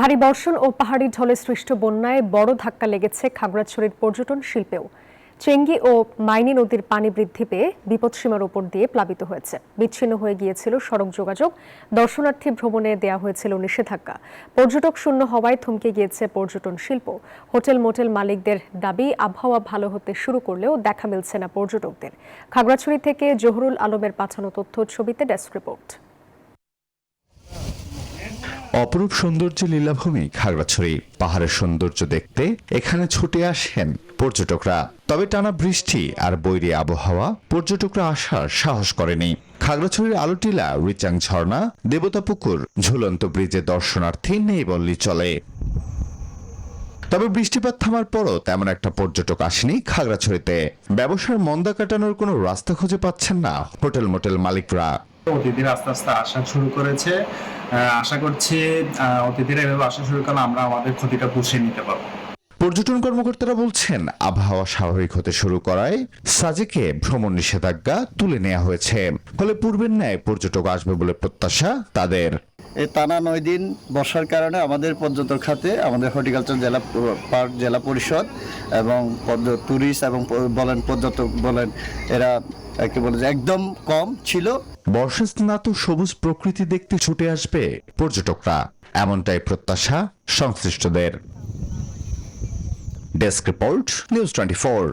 ভারী বর্ষণ ও পাহাড়ি ঢলে সৃষ্ট বন্যায় বড় ধাক্কা লেগেছে খাগড়াছড়ির পর্যটন শিল্পেও। চেঙ্গি ও মাইনী নদীর পানি বৃদ্ধি পেয়ে বিপদসীমার উপর দিয়ে প্লাবিত হয়েছে। বিচ্ছিন্ন হয়ে গিয়েছিল সড়ক যোগাযোগ, দর্শনার্থী ভ্রমণে দেয়া হয়েছিল নিষেধাজ্ঞা। পর্যটক শূন্য হওয়ায় থমকে গিয়েছে পর্যটন শিল্প। হোটেল মোটেল মালিকদের দাবি, আবহাওয়া ভালো হতে শুরু করলেও দেখা মিলছে না পর্যটকদের। খাগড়াছড়ি থেকে জহুরুল আলমের পাঠানো তথ্য ছবিতে ডেস্ক রিপোর্ট। অপরূপ সৌন্দর্য লীলাভূমি খাগড়াছড়ি। পাহাড়ের সৌন্দর্য দেখতে এখানে ছুটে আসেন পর্যটকরা। তবে টানা বৃষ্টি আর বৈরী আবহাওয়া পর্যটকরা আসার সাহস করেনি। খাগড়াছড়ির আলোটিলা, রিচাং ঝর্ণা, দেবতা পুকুর, ঝুলন্ত ব্রিজে দর্শনার্থী নেই বললেই চলে। তবে বৃষ্টিপাত থামার পরও তেমন একটা পর্যটক আসেনি খাগড়াছড়িতে। ব্যবসার মন্দা কাটানোর কোনো রাস্তা খুঁজে পাচ্ছেন না হোটেল মোটেল মালিকরা। অতিথিরা আস্তে আস্তে আসা শুরু করেছে। আশা করছি অতিথিরা এভাবে আসা শুরু করলে আমরা আমাদের ক্ষতিটা পুষিয়ে নিতে পারবো। পর্যটন কর্মকর্তারা বলছেন, আবহাওয়া স্বাভাবিক হতে শুরু করায় সাজেকে ভ্রমণ নিষেধাজ্ঞা তুলে নেওয়া হয়েছে। ফলে পূর্বের ন্যায় পর্যটক আসবে বলে প্রত্যাশা তাদের। এই টানা 9 দিন বর্ষার কারণে আমাদের পর্যটন খাতে, আমাদের হর্টিকালচার জেলা পার্ক জেলা পরিষদ এবং ট্যুরিস্ট এবং বলেন পর্যটক বলেন, এরা কি বলে যে একদম কম ছিল। বর্ষাস্নাত সবুজ প্রকৃতি দেখতে ছুটে আসবে পর্যটকরা, এমনটাই প্রত্যাশা সংশ্লিষ্টদের। Desk report, news 24।